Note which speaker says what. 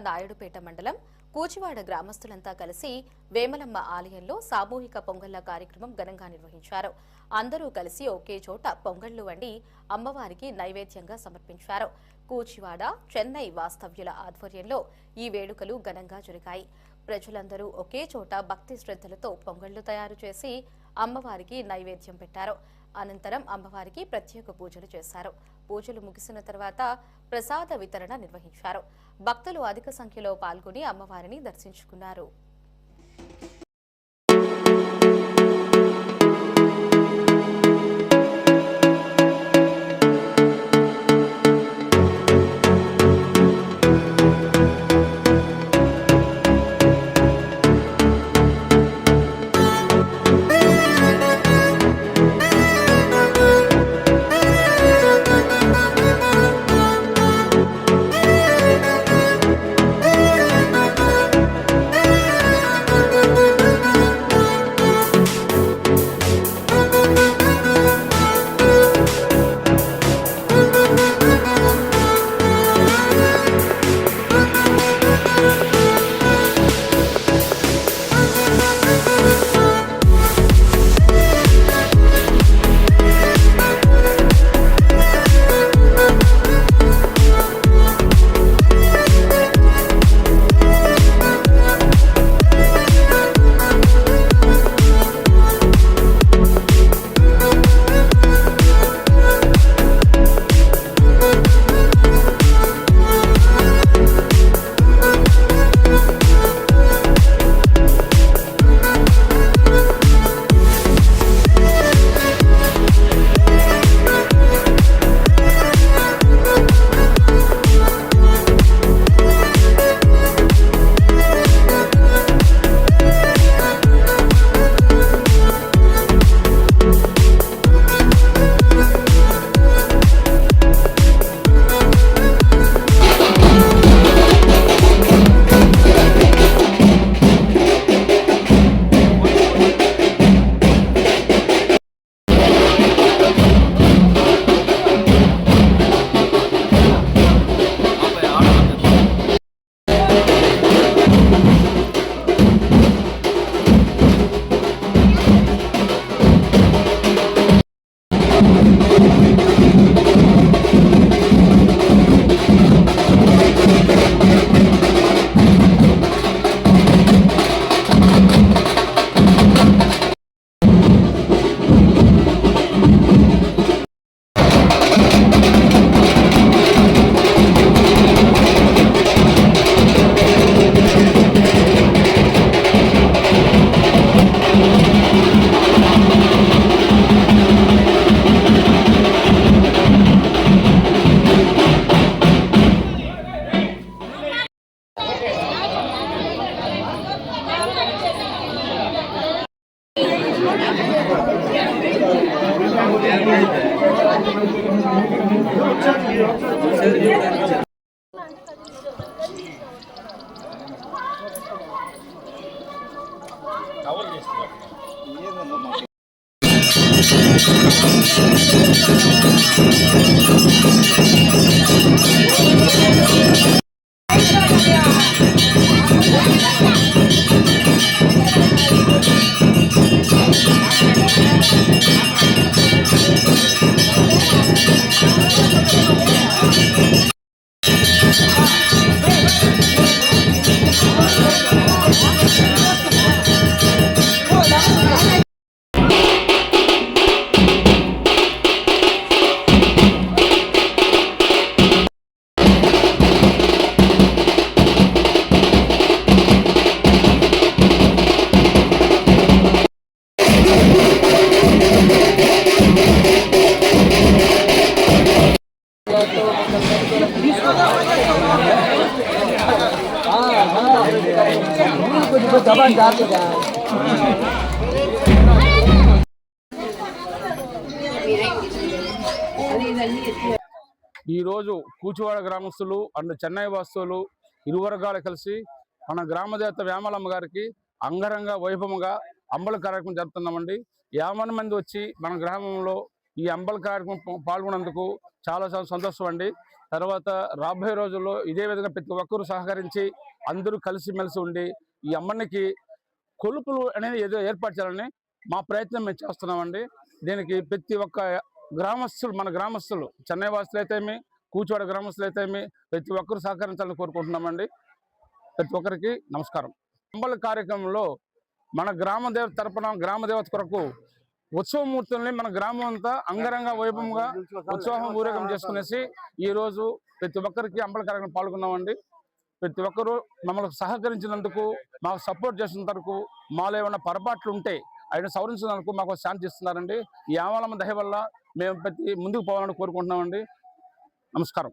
Speaker 1: నాయుడుపేట మండలం కూచివాడ గ్రామస్తులంతా కలిసి వేమలమ్మ ఆలయంలో సామూహిక పొంగళ్ల కార్యక్రమం ఘనంగా నిర్వహించారు. అందరూ కలిసి ఒకే చోట పొంగళ్లు వండి అమ్మవారికి నైవేద్యంగా సమర్పించారు. కూచివాడ చెన్నై వాస్తవ్యుల ఆధ్వర్యంలో ఈ వేడుకలు ఘనంగా జరిగాయి. ప్రజలందరూ ఒకే చోట భక్తి శ్రద్ధలతో పొంగళ్లు తయారు చేసి అమ్మవారికి నైవేద్యం పెట్టారు. అనంతరం అమ్మవారికి ప్రత్యేక పూజలు చేశారు. పూజలు ముగిసిన తర్వాత ప్రసాద వితరణ నిర్వహించారు. భక్తులు అధిక సంఖ్యలో పాల్గొని అమ్మవారిని దర్శించుకున్నారు.
Speaker 2: ఈరోజు కూచివాడ గ్రామస్తులు అండ్ చెన్నై వాస్తువులు ఇరు వర్గాలు కలిసి మన గ్రామదేవత వేమలమ్మ గారికి అంగరంగ వైభవంగా అంబల కార్యక్రమం జరుపుతున్నామండి. 50 మంది వచ్చి మన గ్రామంలో ఈ అంబల కార్యక్రమం పాల్గొన్నందుకు చాలా చాలా సంతోషం అండి. తర్వాత రాబోయే రోజుల్లో ఇదే విధంగా ప్రతి ఒక్కరూ సహకరించి అందరూ కలిసిమెలిసి ఉండి ఈ అమ్మనికి కొలుపులు అనేది ఏదో ఏర్పాటు చేయాలని మా ప్రయత్నం మేము చేస్తున్నామండి. దీనికి ప్రతి ఒక్క గ్రామస్తులు, మన గ్రామస్తులు, చెన్నై వాసులు అయితేమి, కూచివాడ గ్రామస్తులు అయితేమి ప్రతి ఒక్కరు సహకరించాలని కోరుకుంటున్నామండి. ప్రతి ఒక్కరికి నమస్కారం. అంబల కార్యక్రమంలో మన గ్రామ దేవత తరపున గ్రామ దేవత కొరకు ఉత్సవమూర్తుల్ని మన గ్రామం అంతా అంగరంగ వైభవంగా ఉత్సవం ఊరేగం చేసుకునేసి ఈ రోజు ప్రతి ఒక్కరికి అంబల కార్యక్రమం పాల్గొన్నామండి. ప్రతి ఒక్కరూ మమ్మల్ని సహకరించినందుకు, మాకు సపోర్ట్ చేసినందుకు, మాలో ఏమైనా పొరపాట్లు ఉంటే ఆయన సవరించినందుకు మాకు శాంతి ఇస్తున్నారండి. ఈ ఆమలమ్మ దయ వల్ల మేము ప్రతి ముందుకు పోవాలని కోరుకుంటున్నామండి. నమస్కారం.